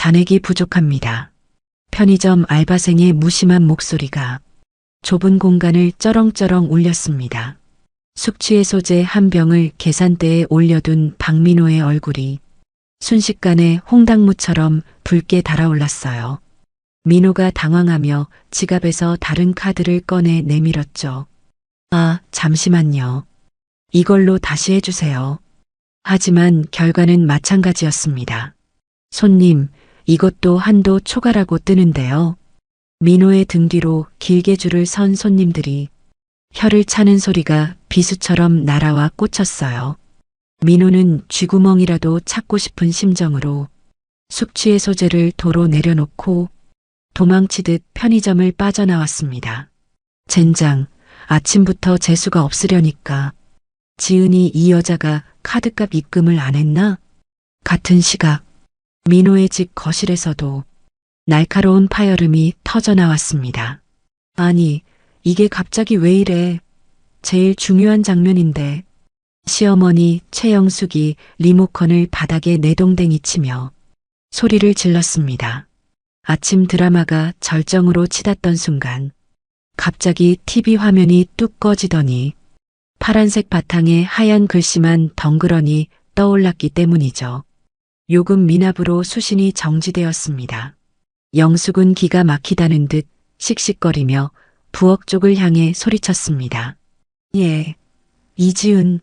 잔액이 부족합니다. 편의점 알바생의 무심한 목소리가 좁은 공간을 쩌렁쩌렁 울렸습니다. 숙취해소제 한 병을 계산대에 올려둔 박민호의 얼굴이 순식간에 홍당무처럼 붉게 달아올랐어요. 민호가 당황하며 지갑에서 다른 카드를 꺼내 내밀었죠. 아, 잠시만요. 이걸로 다시 해주세요. 하지만 결과는 마찬가지였습니다. 손님, 이것도 한도 초과라고 뜨는데요. 민호의 등 뒤로 길게 줄을 선 손님들이 혀를 차는 소리가 비수처럼 날아와 꽂혔어요. 민호는 쥐구멍이라도 찾고 싶은 심정으로 숙취해소제를 도로 내려놓고 도망치듯 편의점을 빠져나왔습니다. 젠장, 아침부터 재수가 없으려니까. 지은이 이 여자가 카드값 입금을 안 했나? 같은 시각, 민호의 집 거실에서도 날카로운 파열음이 터져나왔습니다. 아니, 이게 갑자기 왜 이래? 제일 중요한 장면인데. 시어머니 최영숙이 리모컨을 바닥에 내동댕이 치며 소리를 질렀습니다. 아침 드라마가 절정으로 치닫던 순간 갑자기 TV 화면이 뚝 꺼지더니 파란색 바탕에 하얀 글씨만 덩그러니 떠올랐기 때문이죠. 요금 미납으로 수신이 정지되었습니다. 영숙은 기가 막히다는 듯 씩씩거리며 부엌 쪽을 향해 소리쳤습니다. 예, 이지은,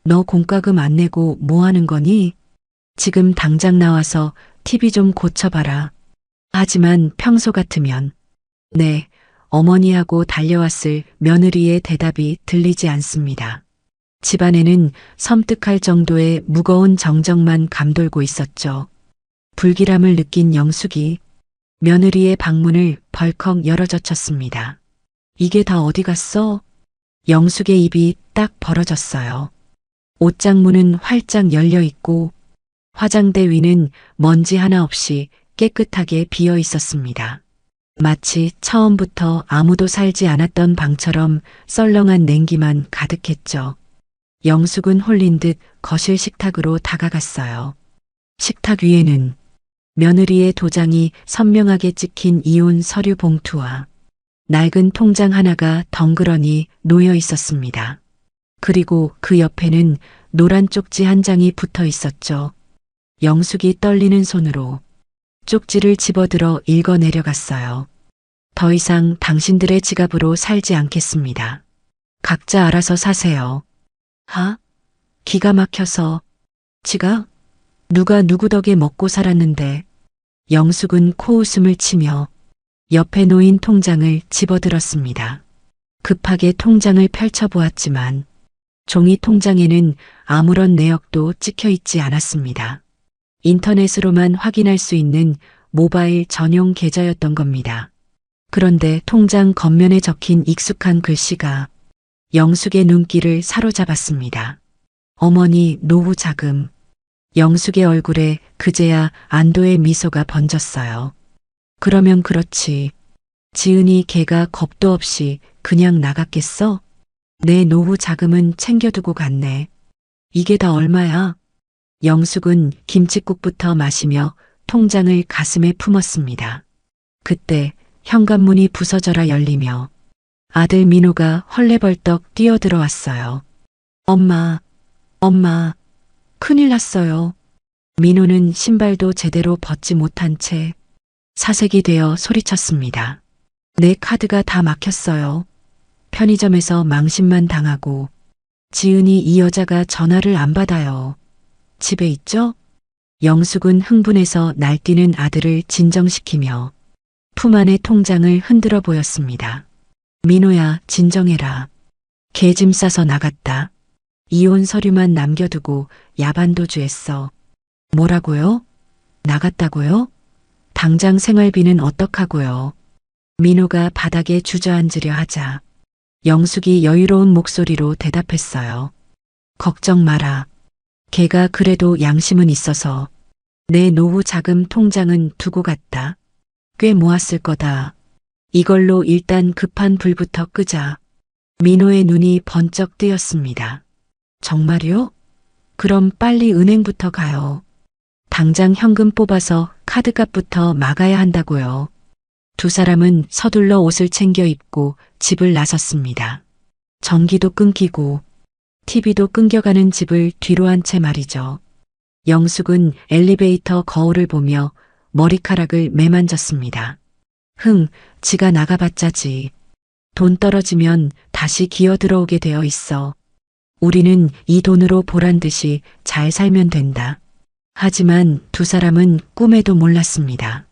너 공과금 안 내고 뭐 하는 거니? 지금 당장 나와서 TV 좀 고쳐봐라. 하지만 평소 같으면 네, 어머니하고 달려왔을 며느리의 대답이 들리지 않습니다. 집안에는 섬뜩할 정도의 무거운 정적만 감돌고 있었죠. 불길함을 느낀 영숙이 며느리의 방문을 벌컥 열어젖혔습니다. 이게 다 어디 갔어? 영숙의 입이 딱 벌어졌어요. 옷장 문은 활짝 열려 있고 화장대 위는 먼지 하나 없이 깨끗하게 비어 있었습니다. 마치 처음부터 아무도 살지 않았던 방처럼 썰렁한 냉기만 가득했죠. 영숙은 홀린 듯 거실 식탁으로 다가갔어요. 식탁 위에는 며느리의 도장이 선명하게 찍힌 이혼 서류 봉투와 낡은 통장 하나가 덩그러니 놓여 있었습니다. 그리고 그 옆에는 노란 쪽지 한 장이 붙어 있었죠. 영숙이 떨리는 손으로 쪽지를 집어들어 읽어 내려갔어요. 더 이상 당신들의 지갑으로 살지 않겠습니다. 각자 알아서 사세요. 하? 기가 막혀서. 지갑? 누가 누구 덕에 먹고 살았는데. 영숙은 코웃음을 치며 옆에 놓인 통장을 집어들었습니다. 급하게 통장을 펼쳐보았지만 종이 통장에는 아무런 내역도 찍혀 있지 않았습니다. 인터넷으로만 확인할 수 있는 모바일 전용 계좌였던 겁니다. 그런데 통장 겉면에 적힌 익숙한 글씨가 영숙의 눈길을 사로잡았습니다. 어머니 노후 자금. 영숙의 얼굴에 그제야 안도의 미소가 번졌어요. 그러면 그렇지. 지은이 걔가 겁도 없이 그냥 나갔겠어? 내 노후 자금은 챙겨두고 갔네. 이게 다 얼마야? 영숙은 김칫국부터 마시며 통장을 가슴에 품었습니다. 그때 현관문이 부서져라 열리며 아들 민호가 헐레벌떡 뛰어들어왔어요. 엄마, 엄마, 큰일 났어요. 민호는 신발도 제대로 벗지 못한 채 사색이 되어 소리쳤습니다. 내 카드가 다 막혔어요. 편의점에서 망신만 당하고 지은이 이 여자가 전화를 안 받아요. 집에 있죠? 영숙은 흥분해서 날뛰는 아들을 진정시키며 품 안의 통장을 흔들어 보였습니다. 민호야, 진정해라. 개짐 싸서 나갔다. 이혼 서류만 남겨두고 야반도주했어. 뭐라고요? 나갔다고요? 당장 생활비는 어떡하고요? 민호가 바닥에 주저앉으려 하자 영숙이 여유로운 목소리로 대답했어요. 걱정 마라. 걔가 그래도 양심은 있어서 내 노후 자금 통장은 두고 갔다. 꽤 모았을 거다. 이걸로 일단 급한 불부터 끄자. 민호의 눈이 번쩍 뜨였습니다. 정말요? 그럼 빨리 은행부터 가요. 당장 현금 뽑아서 카드값부터 막아야 한다고요. 두 사람은 서둘러 옷을 챙겨 입고 집을 나섰습니다. 전기도 끊기고 TV도 끊겨가는 집을 뒤로 한 채 말이죠. 영숙은 엘리베이터 거울을 보며 머리카락을 매만졌습니다. 지가 나가봤자지. 돈 떨어지면 다시 기어 들어오게 되어 있어. 우리는 이 돈으로 보란 듯이 잘 살면 된다. 하지만 두 사람은 꿈에도 몰랐습니다.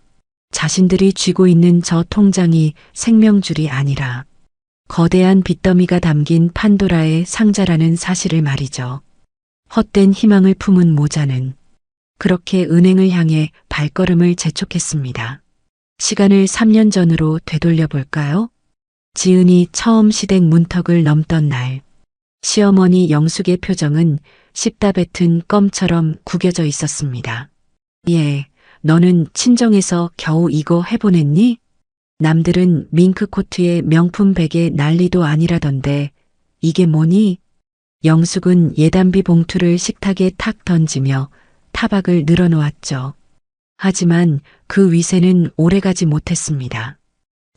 자신들이 쥐고 있는 저 통장이 생명줄이 아니라 거대한 빚더미가 담긴 판도라의 상자라는 사실을 말이죠. 헛된 희망을 품은 모자는 그렇게 은행을 향해 발걸음을 재촉했습니다. 시간을 3년 전으로 되돌려 볼까요? 지은이 처음 시댁 문턱을 넘던 날, 시어머니 영숙의 표정은 씹다 뱉은 껌처럼 구겨져 있었습니다. 예, 너는 친정에서 겨우 이거 해보냈니? 남들은 밍크 코트에 명품 베개 난리도 아니라던데 이게 뭐니? 영숙은 예단비 봉투를 식탁에 탁 던지며 타박을 늘어놓았죠. 하지만 그 위세는 오래가지 못했습니다.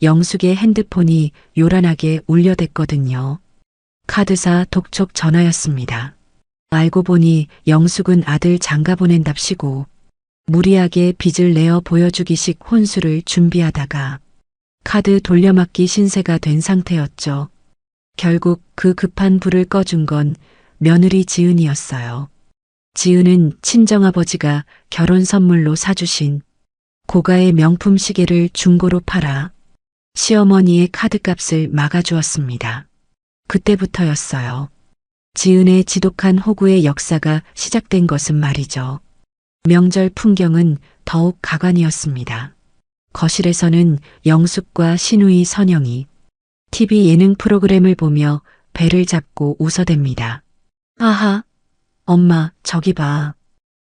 영숙의 핸드폰이 요란하게 울려댔거든요. 카드사 독촉 전화였습니다. 알고 보니 영숙은 아들 장가 보낸답시고 무리하게 빚을 내어 보여주기식 혼수를 준비하다가 카드 돌려막기 신세가 된 상태였죠. 결국 그 급한 불을 꺼준 건 며느리 지은이었어요. 지은은 친정아버지가 결혼 선물로 사주신 고가의 명품 시계를 중고로 팔아 시어머니의 카드값을 막아주었습니다. 그때부터였어요. 지은의 지독한 호구의 역사가 시작된 것은 말이죠. 명절 풍경은 더욱 가관이었습니다. 거실에서는 영숙과 시누이 선영이 TV 예능 프로그램을 보며 배를 잡고 웃어댑니다. 아하, 엄마, 저기 봐.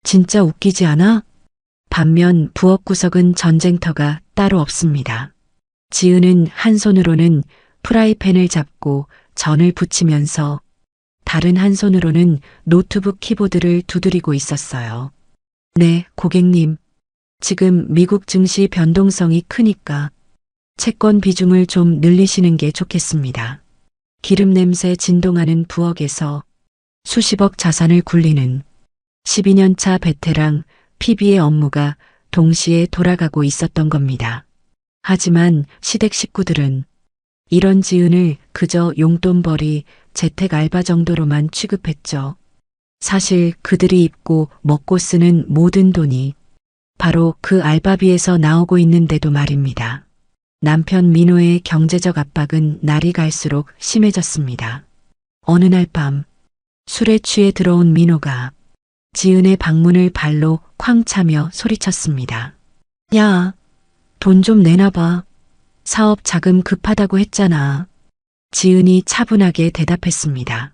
진짜 웃기지 않아? 반면 부엌 구석은 전쟁터가 따로 없습니다. 지은은 한 손으로는 프라이팬을 잡고 전을 부치면서 다른 한 손으로는 노트북 키보드를 두드리고 있었어요. 네, 고객님. 지금 미국 증시 변동성이 크니까 채권 비중을 좀 늘리시는 게 좋겠습니다. 기름 냄새 진동하는 부엌에서 수십억 자산을 굴리는 12년 차 베테랑 PB의 업무가 동시에 돌아가고 있었던 겁니다. 하지만 시댁 식구들은 이런 지은을 그저 용돈벌이 재택 알바 정도로만 취급했죠. 사실 그들이 입고 먹고 쓰는 모든 돈이 바로 그 알바비에서 나오고 있는데도 말입니다. 남편 민호의 경제적 압박은 날이 갈수록 심해졌습니다. 어느 날 밤 술에 취해 들어온 민호가 지은의 방문을 발로 쾅 차며 소리쳤습니다. 야, 돈 좀 내놔봐. 사업 자금 급하다고 했잖아. 지은이 차분하게 대답했습니다.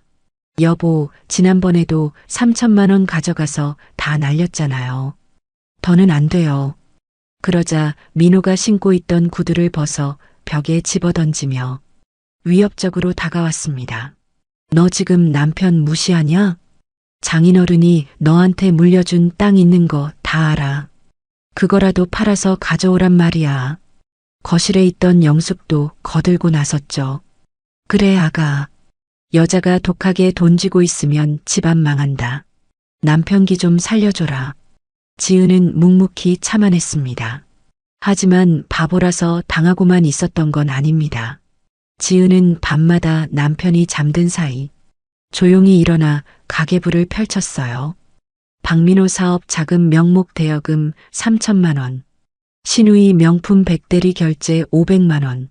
여보, 지난번에도 3천만 원 가져가서 다 날렸잖아요. 더는 안 돼요. 그러자 민호가 신고 있던 구두를 벗어 벽에 집어던지며 위협적으로 다가왔습니다. 너 지금 남편 무시하냐? 장인어른이 너한테 물려준 땅 있는 거 다 알아. 그거라도 팔아서 가져오란 말이야. 거실에 있던 영숙도 거들고 나섰죠. 그래, 아가. 여자가 독하게 돈 쥐고 있으면 집안 망한다. 남편 기 좀 살려줘라. 지은은 묵묵히 참아냈습니다. 하지만 바보라서 당하고만 있었던 건 아닙니다. 지은은 밤마다 남편이 잠든 사이 조용히 일어나 가계부를 펼쳤어요. 박민호 사업 자금 명목 대여금 3천만 원, 신우이 명품 백대리 결제 500만 원,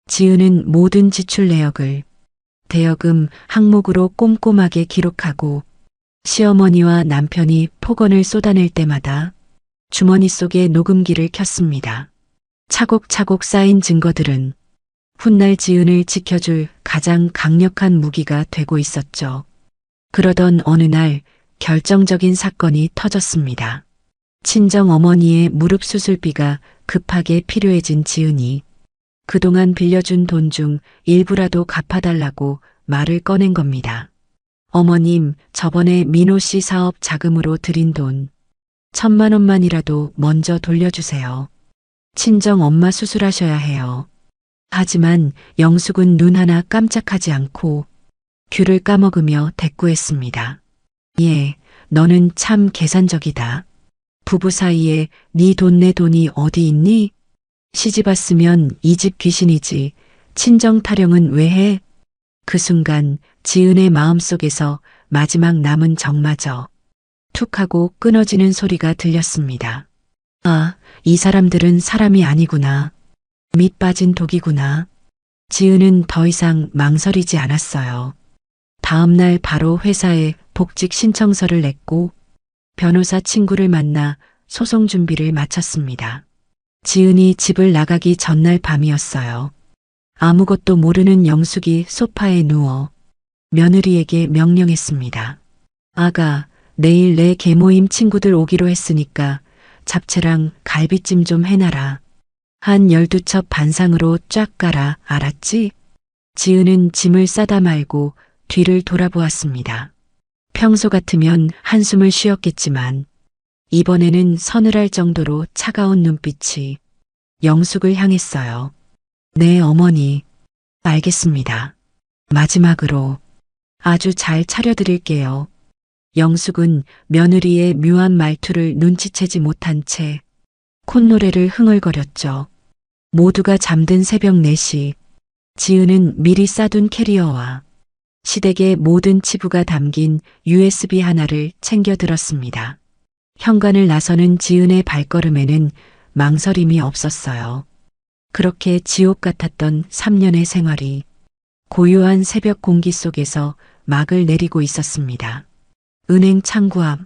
지은은 모든 지출 내역을 대여금 항목으로 꼼꼼하게 기록하고 시어머니와 남편이 폭언을 쏟아낼 때마다 주머니 속에 녹음기를 켰습니다. 차곡차곡 쌓인 증거들은 훗날 지은을 지켜줄 가장 강력한 무기가 되고 있었죠. 그러던 어느 날 결정적인 사건이 터졌습니다. 친정 어머니의 무릎 수술비가 급하게 필요해진 지은이 그동안 빌려준 돈 중 일부라도 갚아달라고 말을 꺼낸 겁니다. 어머님, 저번에 민호 씨 사업 자금으로 드린 돈 1,000만 원만이라도 먼저 돌려주세요. 친정 엄마 수술하셔야 해요. 하지만 영숙은 눈 하나 깜짝하지 않고 귤을 까먹으며 대꾸했습니다. 예, 너는 참 계산적이다. 부부 사이에 네 돈 내 돈이 어디 있니? 시집 왔으면 이 집 귀신이지. 친정 타령은 왜 해? 그 순간 지은의 마음속에서 마지막 남은 정마저 툭 하고 끊어지는 소리가 들렸습니다. 아, 이 사람들은 사람이 아니구나. 밑 빠진 독이구나. 지은은 더 이상 망설이지 않았어요. 다음 날 바로 회사에 복직 신청서를 냈고 변호사 친구를 만나 소송 준비를 마쳤습니다. 지은이 집을 나가기 전날 밤이었어요. 아무것도 모르는 영숙이 소파에 누워 며느리에게 명령했습니다. 아가, 내일 내 계모임 친구들 오기로 했으니까 잡채랑 갈비찜 좀 해놔라. 한 12첩 반상으로 쫙 깔아, 알았지? 지은은 짐을 싸다 말고 뒤를 돌아보았습니다. 평소 같으면 한숨을 쉬었겠지만 이번에는 서늘할 정도로 차가운 눈빛이 영숙을 향했어요. 네, 어머니. 알겠습니다. 마지막으로 아주 잘 차려드릴게요. 영숙은 며느리의 묘한 말투를 눈치채지 못한 채 콧노래를 흥얼거렸죠. 모두가 잠든 새벽 4시, 지은은 미리 싸둔 캐리어와 시댁의 모든 치부가 담긴 USB 하나를 챙겨 들었습니다. 현관을 나서는 지은의 발걸음에는 망설임이 없었어요. 그렇게 지옥 같았던 3년의 생활이 고요한 새벽 공기 속에서 막을 내리고 있었습니다. 은행 창구 앞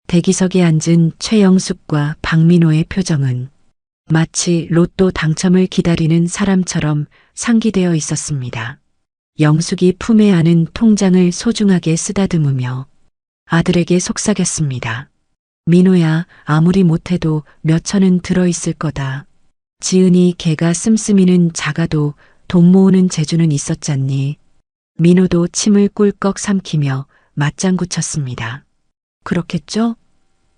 대기석에 앉은 최영숙과 박민호의 표정은 마치 로또 당첨을 기다리는 사람처럼 상기되어 있었습니다. 영숙이 품에 안은 통장을 소중하게 쓰다듬으며 아들에게 속삭였습니다. 민호야, 아무리 못해도 몇 천은 들어있을 거다. 지은이 걔가 씀씀이는 작아도 돈 모으는 재주는 있었잖니. 민호도 침을 꿀꺽 삼키며 맞장구 쳤습니다. 그렇겠죠?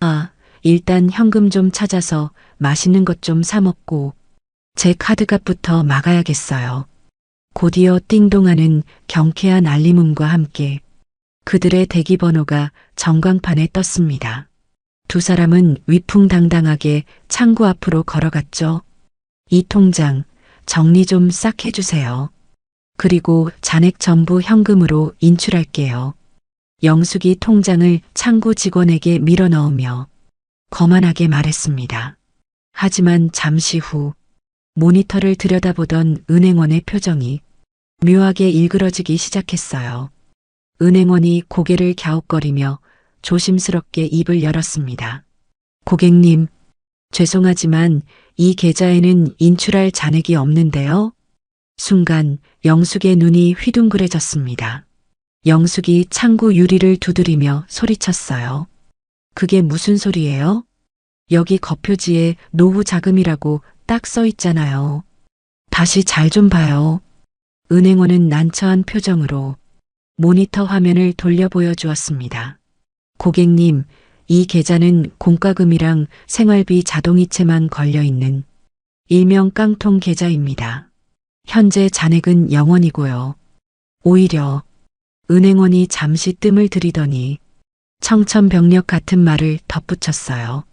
아, 일단 현금 좀 찾아서 맛있는 것 좀 사 먹고 제 카드값부터 막아야겠어요. 곧이어 띵동하는 경쾌한 알림음과 함께 그들의 대기번호가 전광판에 떴습니다. 두 사람은 위풍당당하게 창구 앞으로 걸어갔죠. 이 통장 정리 좀 싹 해주세요. 그리고 잔액 전부 현금으로 인출할게요. 영숙이 통장을 창구 직원에게 밀어 넣으며 거만하게 말했습니다. 하지만 잠시 후 모니터를 들여다보던 은행원의 표정이 묘하게 일그러지기 시작했어요. 은행원이 고개를 갸웃거리며 조심스럽게 입을 열었습니다. 고객님, 죄송하지만 이 계좌에는 인출할 잔액이 없는데요. 순간 영숙의 눈이 휘둥그레졌습니다. 영숙이 창구 유리를 두드리며 소리쳤어요. 그게 무슨 소리예요? 여기 거표지에 노후 자금이라고 딱 써 있잖아요. 다시 잘 좀 봐요. 은행원은 난처한 표정으로 모니터 화면을 돌려 보여주었습니다. 고객님, 이 계좌는 공과금이랑 생활비 자동이체만 걸려있는 일명 깡통 계좌입니다. 현재 잔액은 0원이고요. 오히려 은행원이 잠시 뜸을 들이더니 청천벽력 같은 말을 덧붙였어요.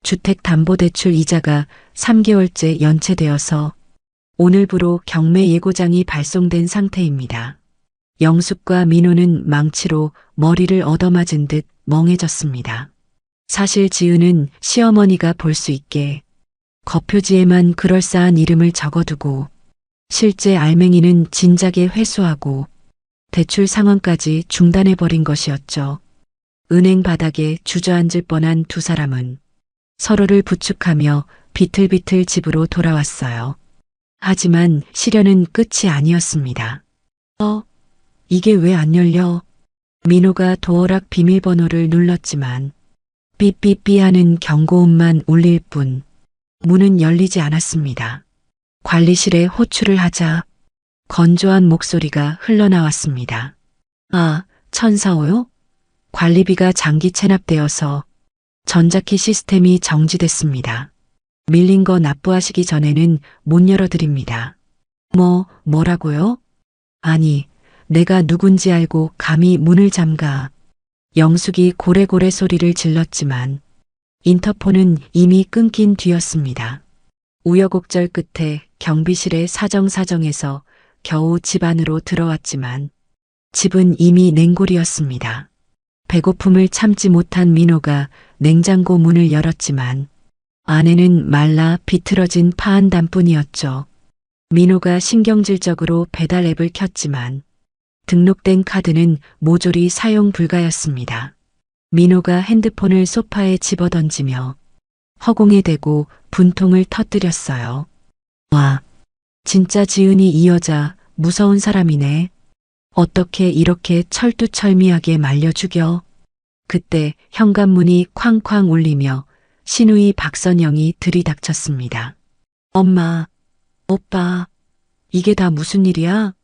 주택담보대출 이자가 3개월째 연체되어서 오늘부로 경매 예고장이 발송된 상태입니다. 영숙과 민호는 망치로 머리를 얻어맞은 듯 멍해졌습니다. 사실 지은은 시어머니가 볼 수 있게 거표지에만 그럴싸한 이름을 적어두고 실제 알맹이는 진작에 회수하고 대출 상환까지 중단해버린 것이었죠. 은행 바닥에 주저앉을 뻔한 두 사람은 서로를 부축하며 비틀비틀 집으로 돌아왔어요. 하지만 시련은 끝이 아니었습니다. 이게 왜 안 열려? 민호가 도어락 비밀번호를 눌렀지만 삐삐삐 하는 경고음만 울릴 뿐 문은 열리지 않았습니다. 관리실에 호출을 하자 건조한 목소리가 흘러나왔습니다. 아, 천사오요? 관리비가 장기 체납되어서 전자키 시스템이 정지됐습니다. 밀린 거 납부하시기 전에는 못 열어드립니다. 뭐라고요? 아니, 내가 누군지 알고 감히 문을 잠가. 영숙이 고래고래 소리를 질렀지만 인터폰은 이미 끊긴 뒤였습니다. 우여곡절 끝에 경비실의 사정사정에서 겨우 집 안으로 들어왔지만 집은 이미 냉골이었습니다. 배고픔을 참지 못한 민호가 냉장고 문을 열었지만 안에는 말라 비틀어진 파 한 단뿐이었죠. 민호가 신경질적으로 배달 앱을 켰지만 등록된 카드는 모조리 사용 불가였습니다. 민호가 핸드폰을 소파에 집어던지며 허공에 대고 분통을 터뜨렸어요. 와, 진짜 지은이 이 여자 무서운 사람이네. 어떻게 이렇게 철두철미하게 말려 죽여? 그때 현관문이 쾅쾅 울리며 신우이 박선영이 들이닥쳤습니다. 엄마, 오빠, 이게 다 무슨 일이야?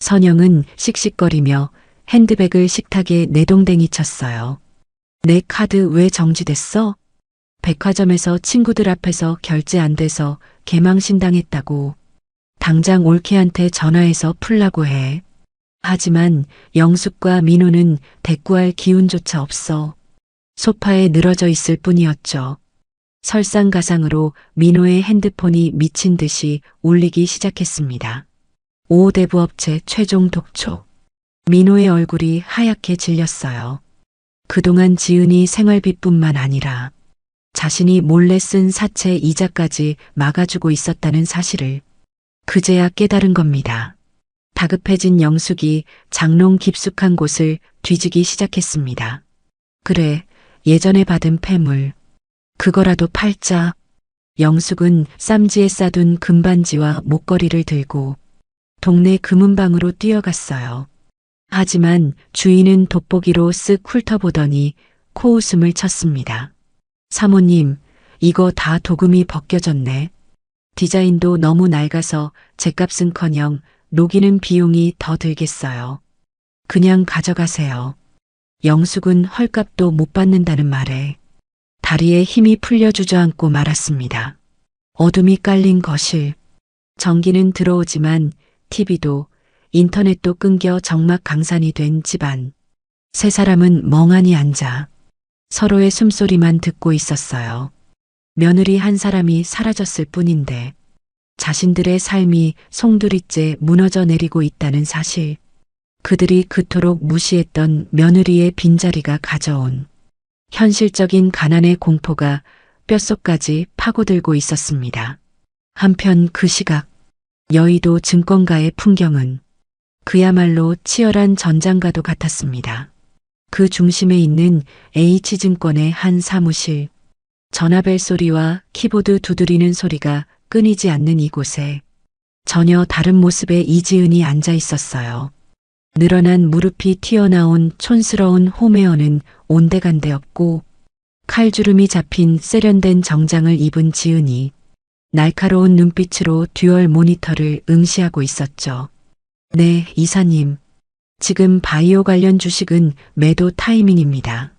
선영은 씩씩거리며 핸드백을 식탁에 내동댕이 쳤어요. 내 카드 왜 정지됐어? 백화점에서 친구들 앞에서 결제 안 돼서 개망신당했다고. 당장 올케한테 전화해서 풀라고 해. 하지만 영숙과 민호는 대꾸할 기운조차 없어. 소파에 늘어져 있을 뿐이었죠. 설상가상으로 민호의 핸드폰이 미친 듯이 울리기 시작했습니다. 5호 대부업체 최종 독촉. 민호의 얼굴이 하얗게 질렸어요. 그동안 지은이 생활비뿐만 아니라 자신이 몰래 쓴 사채 이자까지 막아주고 있었다는 사실을 그제야 깨달은 겁니다. 다급해진 영숙이 장롱 깊숙한 곳을 뒤지기 시작했습니다. 그래, 예전에 받은 폐물. 그거라도 팔자. 영숙은 쌈지에 싸둔 금반지와 목걸이를 들고 동네 금은방으로 뛰어갔어요. 하지만 주인은 돋보기로 쓱 훑어보더니 코웃음을 쳤습니다. 사모님, 이거 다 도금이 벗겨졌네. 디자인도 너무 낡아서 죗값은커녕 녹이는 비용이 더 들겠어요. 그냥 가져가세요. 영숙은 헐값도 못 받는다는 말에 다리에 힘이 풀려 주저앉고 말았습니다. 어둠이 깔린 거실. 전기는 들어오지만 TV도 인터넷도 끊겨 적막강산이 된 집안. 세 사람은 멍하니 앉아 서로의 숨소리만 듣고 있었어요. 며느리 한 사람이 사라졌을 뿐인데 자신들의 삶이 송두리째 무너져 내리고 있다는 사실. 그들이 그토록 무시했던 며느리의 빈자리가 가져온 현실적인 가난의 공포가 뼛속까지 파고들고 있었습니다. 한편 그 시각 여의도 증권가의 풍경은 그야말로 치열한 전장과도 같았습니다. 그 중심에 있는 H증권의 한 사무실. 전화벨 소리와 키보드 두드리는 소리가 끊이지 않는 이곳에 전혀 다른 모습의 이지은이 앉아 있었어요. 늘어난 무릎이 튀어나온 촌스러운 홈웨어는 온데간데 없고 칼주름이 잡힌 세련된 정장을 입은 지은이 날카로운 눈빛으로 듀얼 모니터를 응시하고 있었죠. 네, 이사님. 지금 바이오 관련 주식은 매도 타이밍입니다.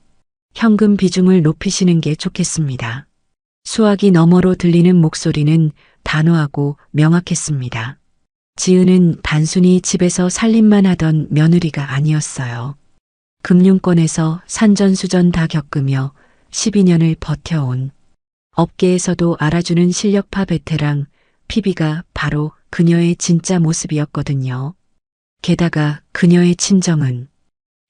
현금 비중을 높이시는 게 좋겠습니다. 수화기 너머로 들리는 목소리는 단호하고 명확했습니다. 지은은 단순히 집에서 살림만 하던 며느리가 아니었어요. 금융권에서 산전수전 다 겪으며 12년을 버텨온 업계에서도 알아주는 실력파 베테랑 PB가 바로 그녀의 진짜 모습이었거든요. 게다가 그녀의 친정은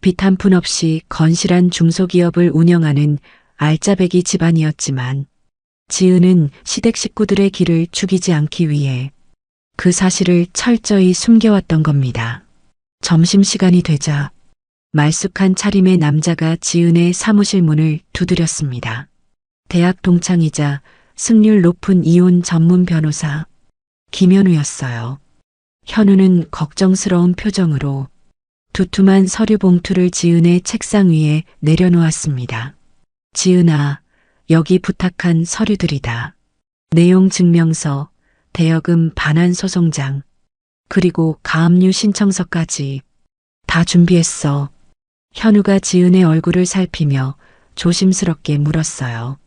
빚 한 푼 없이 건실한 중소기업을 운영하는 알짜배기 집안이었지만 지은은 시댁 식구들의 길을 죽이지 않기 위해 그 사실을 철저히 숨겨왔던 겁니다. 점심시간이 되자 말쑥한 차림의 남자가 지은의 사무실 문을 두드렸습니다. 대학 동창이자 승률 높은 이혼 전문 변호사 김현우였어요. 현우는 걱정스러운 표정으로 두툼한 서류 봉투를 지은의 책상 위에 내려놓았습니다. 지은아, 여기 부탁한 서류들이다. 내용 증명서, 대여금 반환 소송장, 그리고 가압류 신청서까지 다 준비했어. 현우가 지은의 얼굴을 살피며 조심스럽게 물었어요.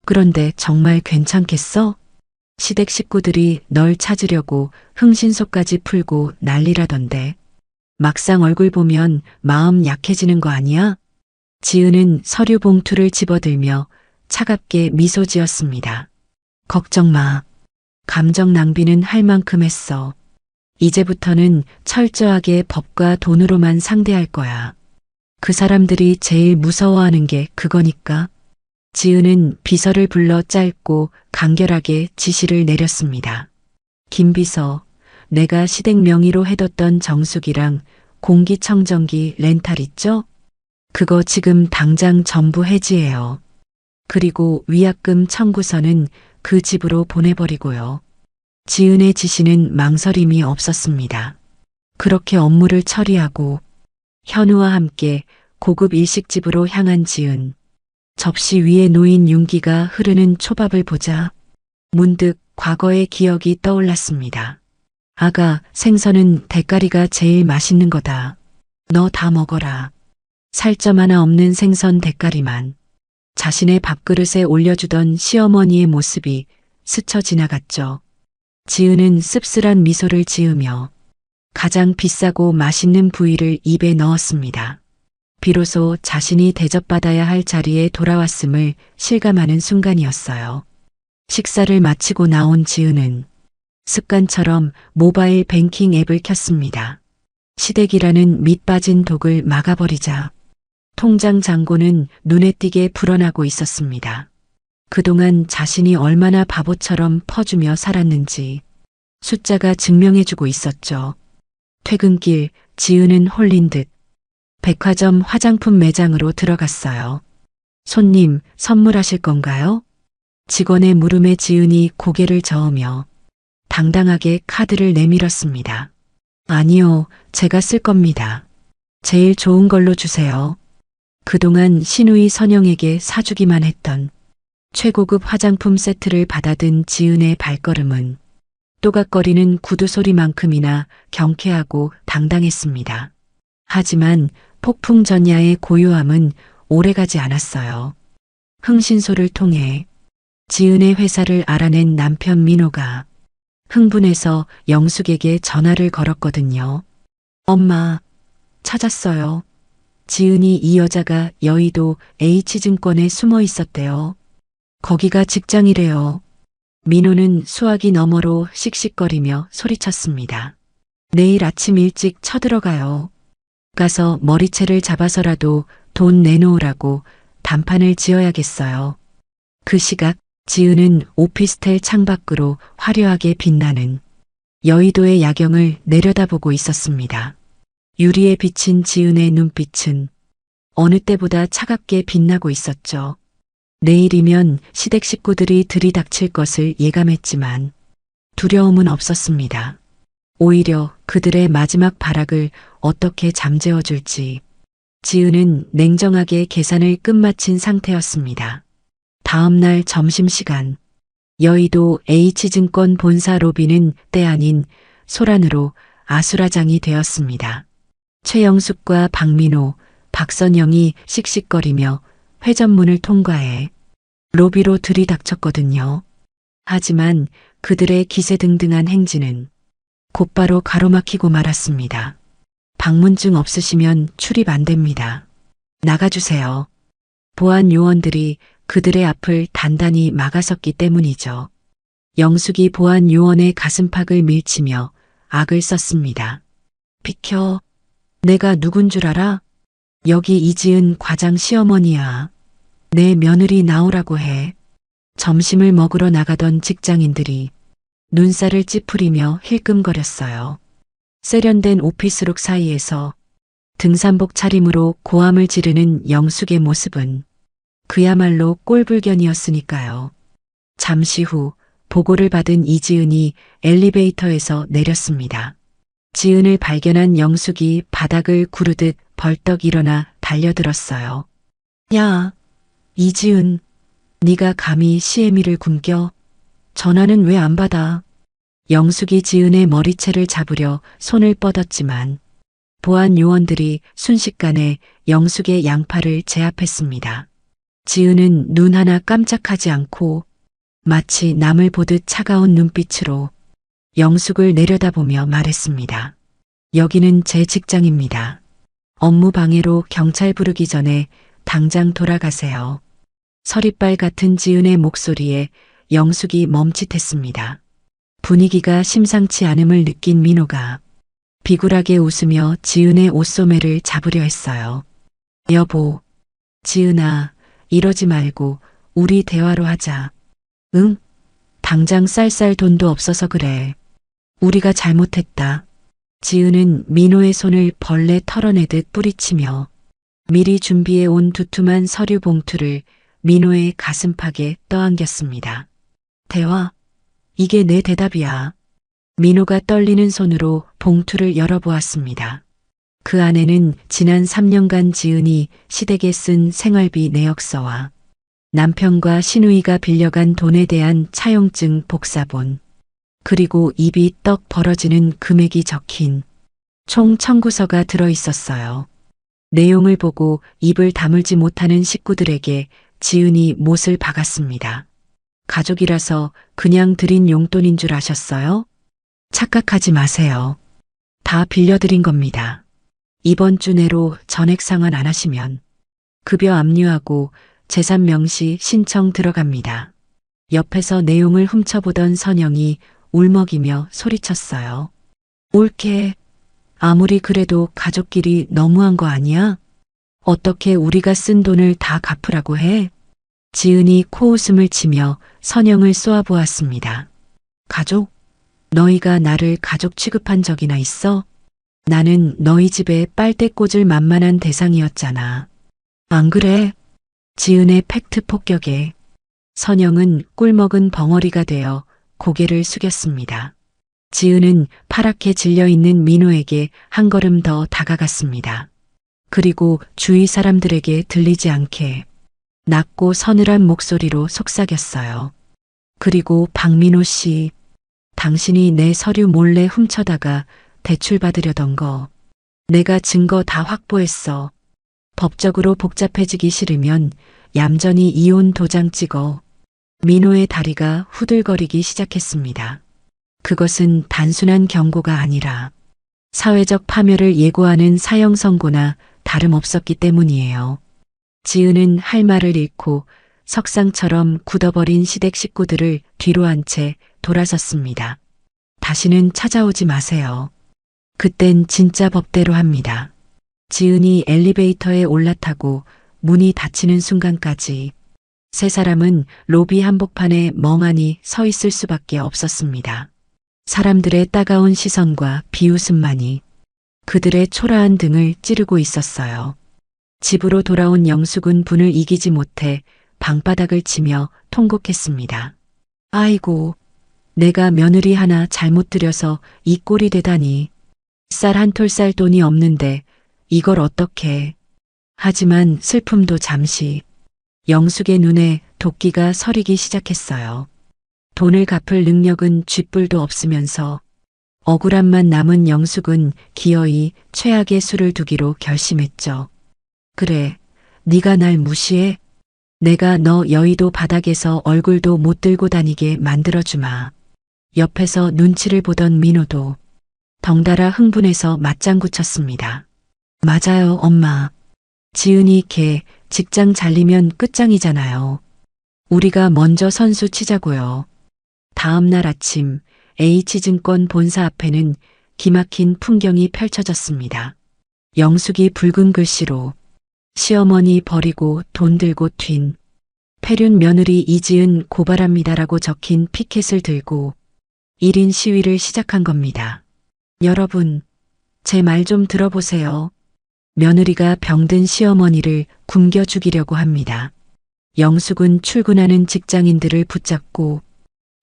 그런데 정말 괜찮겠어? 시댁 식구들이 널 찾으려고 흥신소까지 풀고 난리라던데. 막상 얼굴 보면 마음 약해지는 거 아니야? 지은은 서류 봉투를 집어들며 차갑게 미소 지었습니다. 걱정 마. 감정 낭비는 할 만큼 했어. 이제부터는 철저하게 법과 돈으로만 상대할 거야. 그 사람들이 제일 무서워하는 게 그거니까. 지은은 비서를 불러 짧고 간결하게 지시를 내렸습니다. 김 비서, 내가 시댁 명의로 해뒀던 정수기랑 공기청정기 렌탈 있죠? 그거 지금 당장 전부 해지해요. 그리고 위약금 청구서는 그 집으로 보내버리고요. 지은의 지시는 망설임이 없었습니다. 그렇게 업무를 처리하고 현우와 함께 고급 일식집으로 향한 지은. 접시 위에 놓인 윤기가 흐르는 초밥을 보자 문득 과거의 기억이 떠올랐습니다. 아가, 생선은 대가리가 제일 맛있는 거다. 너 다 먹어라. 살점 하나 없는 생선 대가리만. 자신의 밥그릇에 올려주던 시어머니의 모습이 스쳐 지나갔죠. 지은은 씁쓸한 미소를 지으며 가장 비싸고 맛있는 부위를 입에 넣었습니다. 비로소 자신이 대접받아야 할 자리에 돌아왔음을 실감하는 순간이었어요. 식사를 마치고 나온 지은은 습관처럼 모바일 뱅킹 앱을 켰습니다. 시댁이라는 밑빠진 독을 막아버리자 통장 잔고는 눈에 띄게 불어나고 있었습니다. 그동안 자신이 얼마나 바보처럼 퍼주며 살았는지 숫자가 증명해주고 있었죠. 퇴근길 지은은 홀린 듯 백화점 화장품 매장으로 들어갔어요. 손님, 선물하실 건가요? 직원의 물음에 지은이 고개를 저으며 당당하게 카드를 내밀었습니다. 아니요, 제가 쓸 겁니다. 제일 좋은 걸로 주세요. 그동안 신우이 선영에게 사주기만 했던 최고급 화장품 세트를 받아든 지은의 발걸음은 또각거리는 구두 소리만큼이나 경쾌하고 당당했습니다. 하지만 폭풍전야의 고요함은 오래가지 않았어요. 흥신소를 통해 지은의 회사를 알아낸 남편 민호가 흥분해서 영숙에게 전화를 걸었거든요. 엄마, 찾았어요. 지은이 이 여자가 여의도 H증권에 숨어 있었대요. 거기가 직장이래요. 민호는 수화기 너머로 씩씩거리며 소리쳤습니다. 내일 아침 일찍 쳐들어가요. 가서 머리채를 잡아서라도 돈 내놓으라고 단판을 지어야겠어요. 그 시각 지은은 오피스텔 창밖으로 화려하게 빛나는 여의도의 야경을 내려다보고 있었습니다. 유리에 비친 지은의 눈빛은 어느 때보다 차갑게 빛나고 있었죠. 내일이면 시댁 식구들이 들이닥칠 것을 예감했지만 두려움은 없었습니다. 오히려 그들의 마지막 발악을 어떻게 잠재워줄지 지은은 냉정하게 계산을 끝마친 상태였습니다. 다음 날 점심시간 여의도 H증권 본사 로비는 때 아닌 소란으로 아수라장이 되었습니다. 최영숙과 박민호, 박선영이 씩씩거리며 회전문을 통과해 로비로 들이닥쳤거든요. 하지만 그들의 기세등등한 행진은 곧바로 가로막히고 말았습니다. 방문증 없으시면 출입 안 됩니다. 나가주세요. 보안 요원들이 그들의 앞을 단단히 막아섰기 때문이죠. 영숙이 보안 요원의 가슴팍을 밀치며 악을 썼습니다. 비켜. 내가 누군 줄 알아? 여기 이지은 과장 시어머니야. 내 며느리 나오라고 해. 점심을 먹으러 나가던 직장인들이 눈살을 찌푸리며 힐끔거렸어요. 세련된 오피스룩 사이에서 등산복 차림으로 고함을 지르는 영숙의 모습은 그야말로 꼴불견이었으니까요. 잠시 후 보고를 받은 이지은이 엘리베이터에서 내렸습니다. 지은을 발견한 영숙이 바닥을 구르듯 벌떡 일어나 달려들었어요. 야, 이지은, 네가 감히 시애미를 굶겨? 전화는 왜 안 받아? 영숙이 지은의 머리채를 잡으려 손을 뻗었지만 보안 요원들이 순식간에 영숙의 양팔을 제압했습니다. 지은은 눈 하나 깜짝하지 않고 마치 남을 보듯 차가운 눈빛으로 영숙을 내려다보며 말했습니다. 여기는 제 직장입니다. 업무 방해로 경찰 부르기 전에 당장 돌아가세요. 서리빨 같은 지은의 목소리에 영숙이 멈칫했습니다. 분위기가 심상치 않음을 느낀 민호가 비굴하게 웃으며 지은의 옷소매를 잡으려 했어요. 여보, 지은아, 이러지 말고 우리 대화로 하자. 응? 당장 쌀쌀 돈도 없어서 그래. 우리가 잘못했다. 지은은 민호의 손을 벌레 털어내듯 뿌리치며 미리 준비해 온 두툼한 서류 봉투를 민호의 가슴팍에 떠안겼습니다. 대화? 이게 내 대답이야. 민호가 떨리는 손으로 봉투를 열어보았습니다. 그 안에는 지난 3년간 지은이 시댁에 쓴 생활비 내역서와 남편과 시누이가 빌려간 돈에 대한 차용증 복사본, 그리고 입이 떡 벌어지는 금액이 적힌 총 청구서가 들어 있었어요. 내용을 보고 입을 다물지 못하는 식구들에게 지은이 못을 박았습니다. 가족이라서 그냥 드린 용돈인 줄 아셨어요? 착각하지 마세요. 다 빌려드린 겁니다. 이번 주 내로 전액 상환 안 하시면 급여 압류하고 재산 명시 신청 들어갑니다. 옆에서 내용을 훔쳐보던 선영이 울먹이며 소리쳤어요. 옳게. 아무리 그래도 가족끼리 너무한 거 아니야? 어떻게 우리가 쓴 돈을 다 갚으라고 해? 지은이 코웃음을 치며 선영을 쏘아보았습니다. 가족? 너희가 나를 가족 취급한 적이나 있어? 나는 너희 집에 빨대 꽂을 만만한 대상이었잖아. 안 그래? 지은의 팩트 폭격에 선영은 꿀먹은 벙어리가 되어 고개를 숙였습니다. 지은은 파랗게 질려있는 민호에게 한 걸음 더 다가갔습니다. 그리고 주위 사람들에게 들리지 않게 낮고 서늘한 목소리로 속삭였어요. 그리고 박민호 씨, 당신이 내 서류 몰래 훔쳐다가 대출 받으려던 거 내가 증거 다 확보했어. 법적으로 복잡해지기 싫으면 얌전히 이혼 도장 찍어. 민호의 다리가 후들거리기 시작했습니다. 그것은 단순한 경고가 아니라 사회적 파멸을 예고하는 사형 선고나 다름없었기 때문이에요. 지은은 할 말을 잃고 석상처럼 굳어버린 시댁 식구들을 뒤로 한 채 돌아섰습니다. 다시는 찾아오지 마세요. 그땐 진짜 법대로 합니다. 지은이 엘리베이터에 올라타고 문이 닫히는 순간까지 세 사람은 로비 한복판에 멍하니 서 있을 수밖에 없었습니다. 사람들의 따가운 시선과 비웃음만이 그들의 초라한 등을 찌르고 있었어요. 집으로 돌아온 영숙은 분을 이기지 못해 방바닥을 치며 통곡했습니다. 아이고, 내가 며느리 하나 잘못 들여서 이 꼴이 되다니. 쌀 한 톨 쌀 돈이 없는데 이걸 어떻게. 하지만 슬픔도 잠시. 영숙의 눈에 도끼가 서리기 시작했어요. 돈을 갚을 능력은 쥐뿔도 없으면서 억울함만 남은 영숙은 기어이 최악의 수를 두기로 결심했죠. 그래, 네가 날 무시해? 내가 너 여의도 바닥에서 얼굴도 못 들고 다니게 만들어주마. 옆에서 눈치를 보던 민호도 덩달아 흥분해서 맞장구 쳤습니다. 맞아요, 엄마. 지은이 걔 직장 잘리면 끝장이잖아요. 우리가 먼저 선수 치자고요. 다음 날 아침 H증권 본사 앞에는 기막힌 풍경이 펼쳐졌습니다. 영숙이 붉은 글씨로 시어머니 버리고 돈 들고 튄 폐륜 며느리 이지은 고발합니다라고 적힌 피켓을 들고 1인 시위를 시작한 겁니다. 여러분, 제 말 좀 들어보세요. 며느리가 병든 시어머니를 굶겨 죽이려고 합니다. 영숙은 출근하는 직장인들을 붙잡고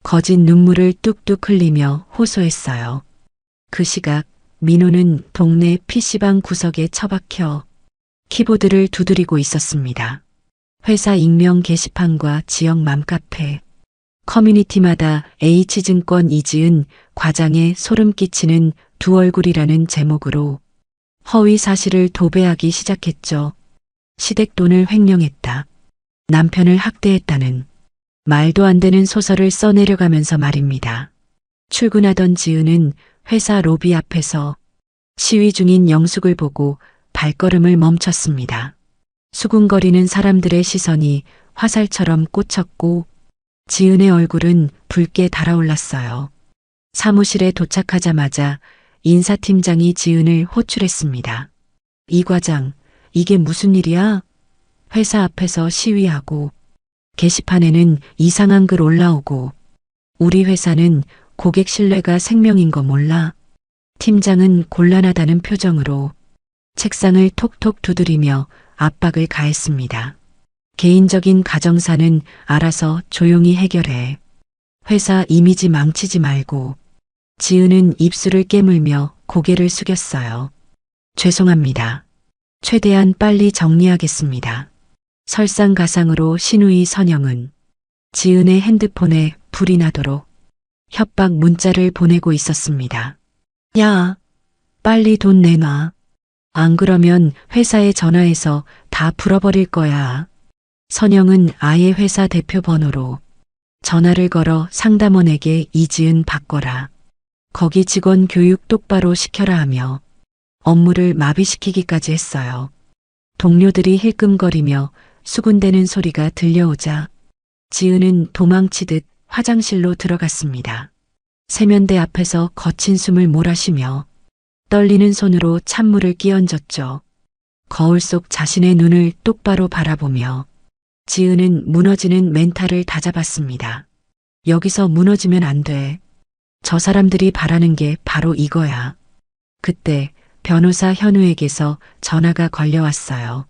거짓 눈물을 뚝뚝 흘리며 호소했어요. 그 시각 민호는 동네 PC방 구석에 처박혀 키보드를 두드리고 있었습니다. 회사 익명 게시판과 지역 맘카페, 커뮤니티마다 H증권 이지은 과장의 소름 끼치는 두 얼굴이라는 제목으로 허위 사실을 도배하기 시작했죠. 시댁 돈을 횡령했다. 남편을 학대했다는 말도 안 되는 소설을 써내려가면서 말입니다. 출근하던 지은은 회사 로비 앞에서 시위 중인 영숙을 보고 발걸음을 멈췄습니다. 수군거리는 사람들의 시선이 화살처럼 꽂혔고 지은의 얼굴은 붉게 달아올랐어요. 사무실에 도착하자마자 인사팀장이 지은을 호출했습니다. 이 과장, 이게 무슨 일이야? 회사 앞에서 시위하고 게시판에는 이상한 글 올라오고 우리 회사는 고객 신뢰가 생명인 거 몰라? 팀장은 곤란하다는 표정으로 책상을 톡톡 두드리며 압박을 가했습니다. 개인적인 가정사는 알아서 조용히 해결해. 회사 이미지 망치지 말고. 지은은 입술을 깨물며 고개를 숙였어요. 죄송합니다. 최대한 빨리 정리하겠습니다. 설상가상으로 신우이 선영은 지은의 핸드폰에 불이 나도록 협박 문자를 보내고 있었습니다. 야, 빨리 돈 내놔. 안 그러면 회사에 전화해서 다 풀어버릴 거야. 선영은 아예 회사 대표 번호로 전화를 걸어 상담원에게 이지은 바꿔라. 거기 직원 교육 똑바로 시켜라 하며 업무를 마비시키기까지 했어요. 동료들이 힐끔거리며 수군대는 소리가 들려오자 지은은 도망치듯 화장실로 들어갔습니다. 세면대 앞에서 거친 숨을 몰아쉬며 떨리는 손으로 찬물을 끼얹었죠. 거울 속 자신의 눈을 똑바로 바라보며 지은은 무너지는 멘탈을 다잡았습니다. 여기서 무너지면 안 돼. 저 사람들이 바라는 게 바로 이거야. 그때 변호사 현우에게서 전화가 걸려왔어요.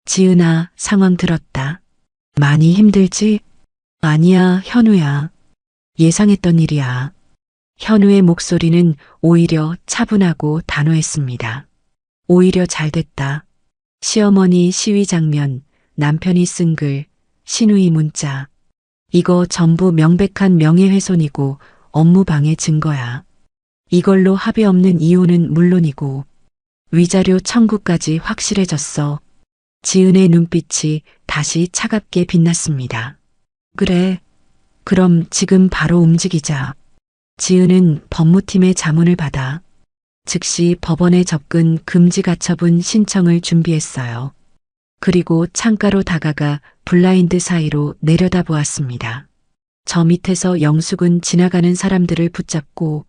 지은아, 상황 들었다. 많이 힘들지? 아니야, 현우야. 예상했던 일이야. 현우의 목소리는 오히려 차분하고 단호했습니다. 오히려 잘 됐다. 시어머니 시위 장면, 남편이 쓴 글, 신우이 문자. 이거 전부 명백한 명예훼손이고 업무방해 증거야. 이걸로 합의 없는 이혼은 물론이고 위자료 청구까지 확실해졌어. 지은의 눈빛이 다시 차갑게 빛났습니다. 그래. 그럼 지금 바로 움직이자. 지은은 법무팀의 자문을 받아 즉시 법원에 접근 금지 가처분 신청을 준비했어요. 그리고 창가로 다가가 블라인드 사이로 내려다보았습니다. 저 밑에서 영숙은 지나가는 사람들을 붙잡고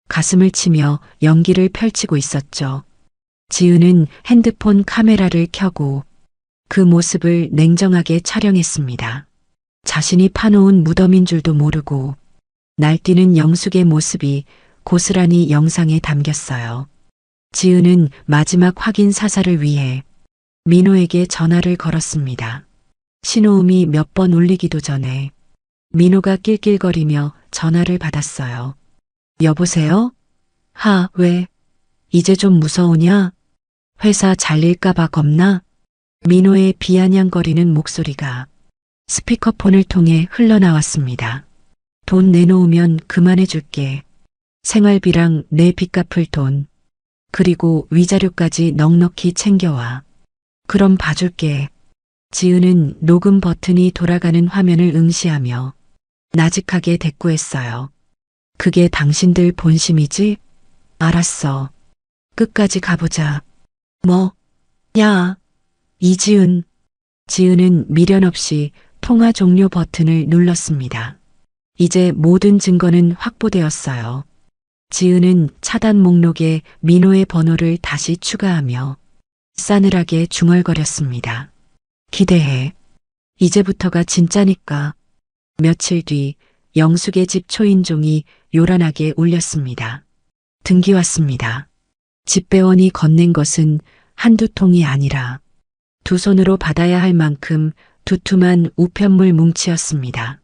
가슴을 치며 연기를 펼치고 있었죠. 지은은 핸드폰 카메라를 켜고 그 모습을 냉정하게 촬영했습니다. 자신이 파놓은 무덤인 줄도 모르고 날뛰는 영숙의 모습이 고스란히 영상에 담겼어요. 지은은 마지막 확인 사살을 위해 민호에게 전화를 걸었습니다. 신호음이 몇 번 울리기도 전에 민호가 낄낄거리며 전화를 받았어요. 여보세요? 왜? 이제 좀 무서우냐? 회사 잘릴까봐 겁나? 민호의 비아냥거리는 목소리가 스피커폰을 통해 흘러나왔습니다. 돈 내놓으면 그만해줄게. 생활비랑 내 빚 갚을 돈. 그리고 위자료까지 넉넉히 챙겨와. 그럼 봐줄게. 지은은 녹음 버튼이 돌아가는 화면을 응시하며 나직하게 대꾸했어요. 그게 당신들 본심이지? 알았어. 끝까지 가보자. 뭐? 야, 이지은. 지은은 미련 없이 통화 종료 버튼을 눌렀습니다. 이제 모든 증거는 확보되었어요. 지은은 차단 목록에 민호의 번호를 다시 추가하며 싸늘하게 중얼거렸습니다. 기대해. 이제부터가 진짜니까. 며칠 뒤 영숙의 집 초인종이 요란하게 울렸습니다. 등기 왔습니다. 집배원이 건넨 것은 한두 통이 아니라 두 손으로 받아야 할 만큼 두툼한 우편물 뭉치였습니다.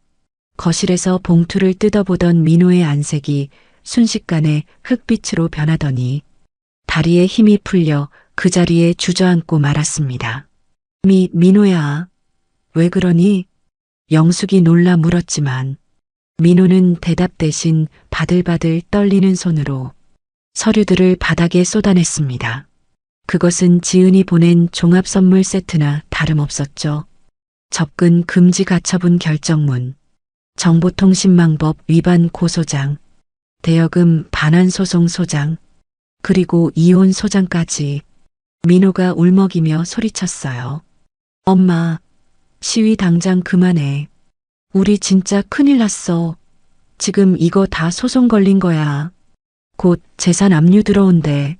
거실에서 봉투를 뜯어보던 민호의 안색이 순식간에 흑빛으로 변하더니 다리에 힘이 풀려 그 자리에 주저앉고 말았습니다. 민호야, 왜 그러니? 영숙이 놀라 물었지만 민호는 대답 대신 바들바들 떨리는 손으로 서류들을 바닥에 쏟아냈습니다. 그것은 지은이 보낸 종합선물 세트나 다름없었죠. 접근 금지 가처분 결정문, 정보통신망법 위반 고소장, 대여금 반환 소송 소장, 그리고 이혼 소장까지. 민호가 울먹이며 소리쳤어요. 엄마, 시위 당장 그만해. 우리 진짜 큰일 났어. 지금 이거 다 소송 걸린 거야. 곧 재산 압류 들어온대.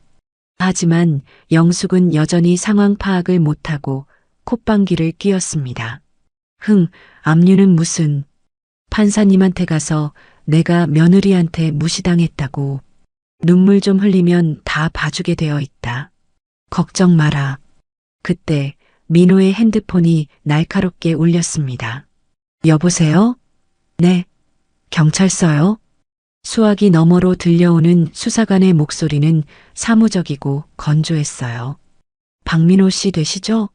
하지만 영숙은 여전히 상황 파악을 못하고 콧방귀를 뀌었습니다. 압류는 무슨. 판사님한테 가서 내가 며느리한테 무시당했다고. 눈물 좀 흘리면 다 봐주게 되어 있다. 걱정 마라. 그때 민호의 핸드폰이 날카롭게 울렸습니다. 여보세요? 네. 경찰서요? 수화기 너머로 들려오는 수사관의 목소리는 사무적이고 건조했어요. 박민호 씨 되시죠?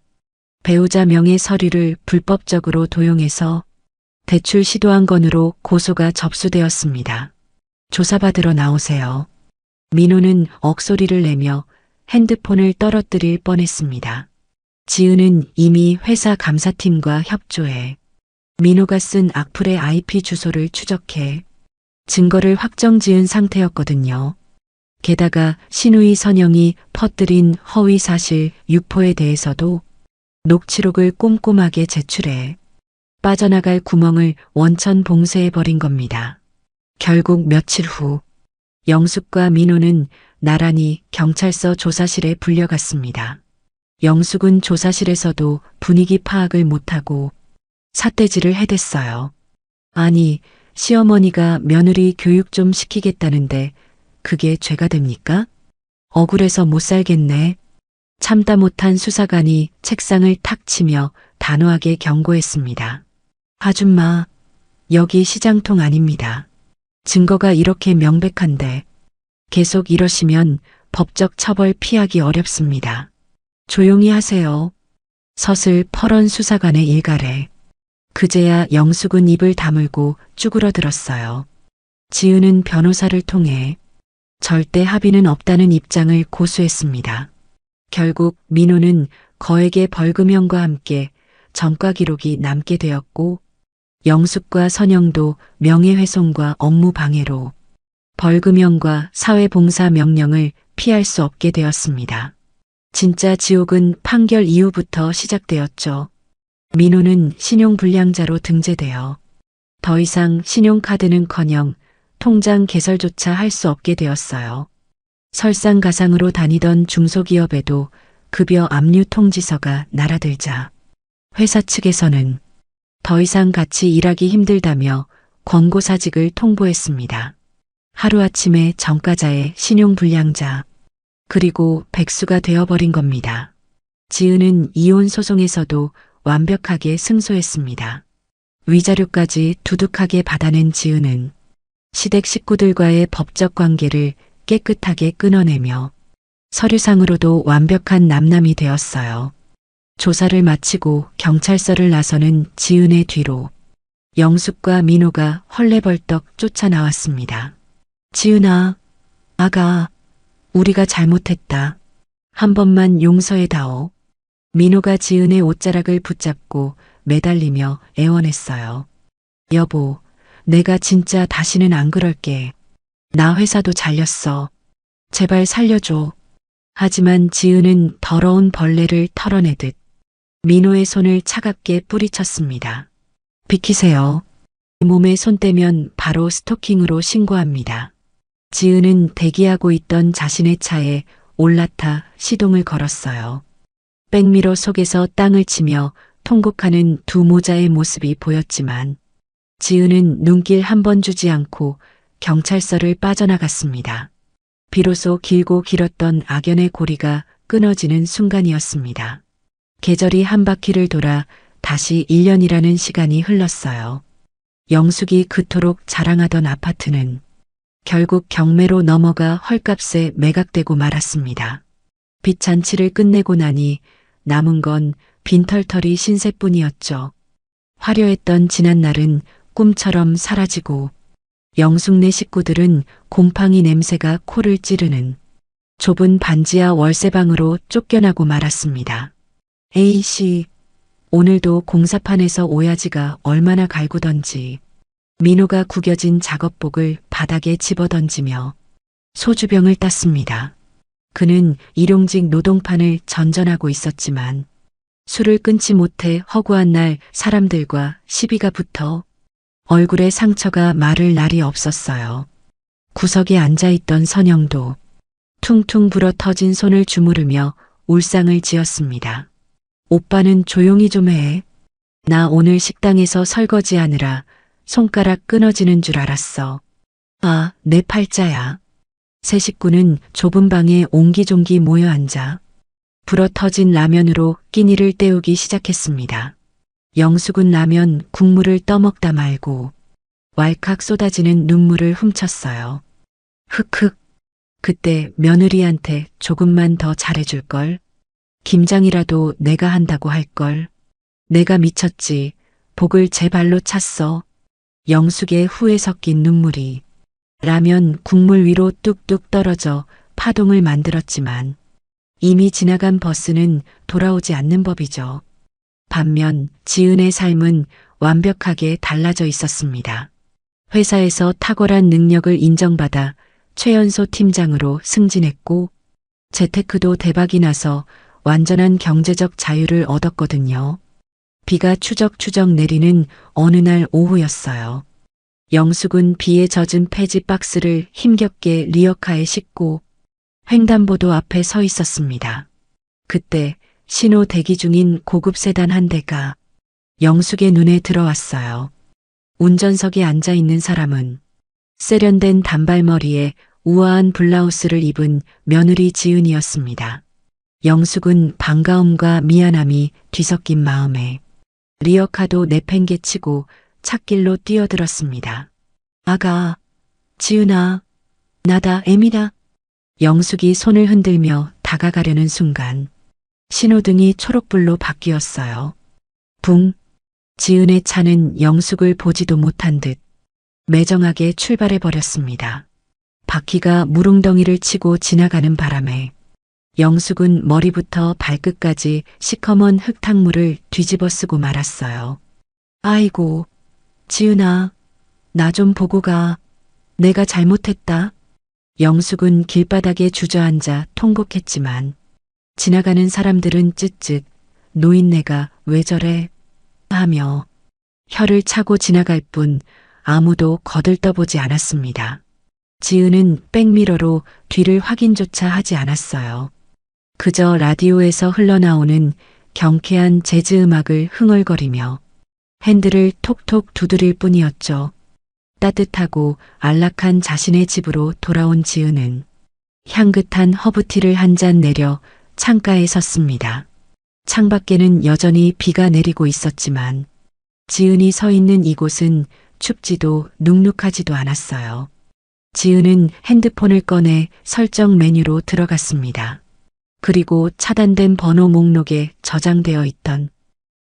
배우자 명의 서류를 불법적으로 도용해서 대출 시도한 건으로 고소가 접수되었습니다. 조사받으러 나오세요. 민호는 억소리를 내며 핸드폰을 떨어뜨릴 뻔했습니다. 지은은 이미 회사 감사팀과 협조해 민호가 쓴 악플의 IP 주소를 추적해 증거를 확정지은 상태였거든요. 게다가 신우이 선영이 퍼뜨린 허위 사실 유포에 대해서도 녹취록을 꼼꼼하게 제출해 빠져나갈 구멍을 원천 봉쇄해버린 겁니다. 결국 며칠 후 영숙과 민호는 나란히 경찰서 조사실에 불려갔습니다. 영숙은 조사실에서도 분위기 파악을 못하고 삿대질을 해댔어요. 아니, 시어머니가 며느리 교육 좀 시키겠다는데 그게 죄가 됩니까? 억울해서 못 살겠네. 참다 못한 수사관이 책상을 탁 치며 단호하게 경고했습니다. 아줌마, 여기 시장통 아닙니다. 증거가 이렇게 명백한데 계속 이러시면 법적 처벌 피하기 어렵습니다. 조용히 하세요. 서슬 펄언 수사관의 일갈에 그제야 영숙은 입을 다물고 쭈그러들었어요. 지은은 변호사를 통해 절대 합의는 없다는 입장을 고수했습니다. 결국 민호는 거액의 벌금형과 함께 전과 기록이 남게 되었고 영숙과 선영도 명예훼손과 업무방해로 벌금형과 사회봉사 명령을 피할 수 없게 되었습니다. 진짜 지옥은 판결 이후부터 시작되었죠. 민호는 신용불량자로 등재되어 더 이상 신용카드는커녕 통장 개설조차 할 수 없게 되었어요. 설상가상으로 다니던 중소기업에도 급여 압류 통지서가 날아들자 회사 측에서는 더 이상 같이 일하기 힘들다며 권고사직을 통보했습니다. 하루아침에 정가자의 신용불량자, 그리고 백수가 되어버린 겁니다. 지은은 이혼 소송에서도 완벽하게 승소했습니다. 위자료까지 두둑하게 받아낸 지은은 시댁 식구들과의 법적 관계를 깨끗하게 끊어내며 서류상으로도 완벽한 남남이 되었어요. 조사를 마치고 경찰서를 나서는 지은의 뒤로 영숙과 민호가 헐레벌떡 쫓아나왔습니다. 지은아, 아가, 우리가 잘못했다. 한 번만 용서해다오. 민호가 지은의 옷자락을 붙잡고 매달리며 애원했어요. 여보, 내가 진짜 다시는 안 그럴게. 나 회사도 잘렸어. 제발 살려줘. 하지만 지은은 더러운 벌레를 털어내듯 민호의 손을 차갑게 뿌리쳤습니다. 비키세요. 몸에 손 떼면 바로 스토킹으로 신고합니다. 지은은 대기하고 있던 자신의 차에 올라타 시동을 걸었어요. 백미러 속에서 땅을 치며 통곡하는 두 모자의 모습이 보였지만 지은은 눈길 한 번 주지 않고 경찰서를 빠져나갔습니다. 비로소 길고 길었던 악연의 고리가 끊어지는 순간이었습니다. 계절이 한 바퀴를 돌아 다시 1년이라는 시간이 흘렀어요. 영숙이 그토록 자랑하던 아파트는 결국 경매로 넘어가 헐값에 매각되고 말았습니다. 빚잔치를 끝내고 나니 남은 건 빈털터리 신세뿐이었죠. 화려했던 지난날은 꿈처럼 사라지고 영숙네 식구들은 곰팡이 냄새가 코를 찌르는 좁은 반지하 월세방으로 쫓겨나고 말았습니다. A씨, 오늘도 공사판에서 오야지가 얼마나 갈구던지 민호가 구겨진 작업복을 바닥에 집어던지며 소주병을 땄습니다. 그는 일용직 노동판을 전전하고 있었지만 술을 끊지 못해 허구한 날 사람들과 시비가 붙어 얼굴에 상처가 마를 날이 없었어요. 구석에 앉아있던 선영도 퉁퉁 불어 터진 손을 주무르며 울상을 지었습니다. 오빠는 조용히 좀 해. 나 오늘 식당에서 설거지하느라 손가락 끊어지는 줄 알았어. 아, 내 팔자야. 세 식구는 좁은 방에 옹기종기 모여 앉아 불어 터진 라면으로 끼니를 때우기 시작했습니다. 영숙은 라면 국물을 떠먹다 말고 왈칵 쏟아지는 눈물을 훔쳤어요. 흑흑. 그때 며느리한테 조금만 더 잘해줄걸. 김장이라도 내가 한다고 할걸. 내가 미쳤지. 복을 제 발로 찼어. 영숙의 후에 섞인 눈물이 라면 국물 위로 뚝뚝 떨어져 파동을 만들었지만 이미 지나간 버스는 돌아오지 않는 법이죠. 반면 지은의 삶은 완벽하게 달라져 있었습니다. 회사에서 탁월한 능력을 인정받아 최연소 팀장으로 승진했고 재테크도 대박이 나서 완전한 경제적 자유를 얻었거든요. 비가 추적추적 내리는 어느 날 오후였어요. 영숙은 비에 젖은 폐지 박스를 힘겹게 리어카에 싣고 횡단보도 앞에 서 있었습니다. 그때 신호 대기 중인 고급 세단 한 대가 영숙의 눈에 들어왔어요. 운전석에 앉아 있는 사람은 세련된 단발머리에 우아한 블라우스를 입은 며느리 지은이었습니다. 영숙은 반가움과 미안함이 뒤섞인 마음에 리어카도 내팽개치고 찻길로 뛰어들었습니다. 아가, 지은아, 나다, 애미다. 영숙이 손을 흔들며 다가가려는 순간 신호등이 초록불로 바뀌었어요. 붕. 지은의 차는 영숙을 보지도 못한 듯 매정하게 출발해 버렸습니다. 바퀴가 무릉덩이를 치고 지나가는 바람에 영숙은 머리부터 발끝까지 시커먼 흙탕물을 뒤집어 쓰고 말았어요. 아이고, 지은아, 나 좀 보고 가. 내가 잘못했다. 영숙은 길바닥에 주저앉아 통곡했지만 지나가는 사람들은 쯧쯧 노인네가 왜 저래 하며 혀를 차고 지나갈 뿐 아무도 거들떠보지 않았습니다. 지은은 백미러로 뒤를 확인조차 하지 않았어요. 그저 라디오에서 흘러나오는 경쾌한 재즈 음악을 흥얼거리며 핸들을 톡톡 두드릴 뿐이었죠. 따뜻하고 안락한 자신의 집으로 돌아온 지은은 향긋한 허브티를 한 잔 내려 창가에 섰습니다. 창밖에는 여전히 비가 내리고 있었지만 지은이 서 있는 이곳은 춥지도 눅눅하지도 않았어요. 지은은 핸드폰을 꺼내 설정 메뉴로 들어갔습니다. 그리고 차단된 번호 목록에 저장되어 있던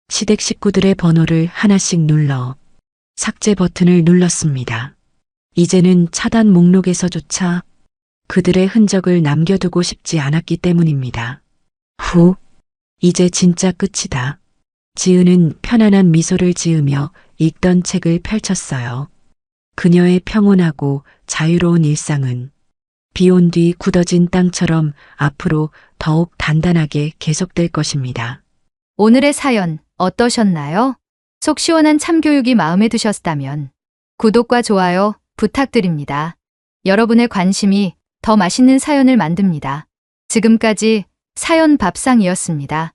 시댁 식구들의 번호를 하나씩 눌러 삭제 버튼을 눌렀습니다. 이제는 차단 목록에서조차 그들의 흔적을 남겨두고 싶지 않았기 때문입니다. 후, 이제 진짜 끝이다. 지은은 편안한 미소를 지으며 읽던 책을 펼쳤어요. 그녀의 평온하고 자유로운 일상은 비온 뒤 굳어진 땅처럼 앞으로 더욱 단단하게 계속될 것입니다. 오늘의 사연 어떠셨나요? 속 시원한 참교육이 마음에 드셨다면 구독과 좋아요 부탁드립니다. 여러분의 관심이 더 맛있는 사연을 만듭니다. 지금까지 사연 밥상이었습니다.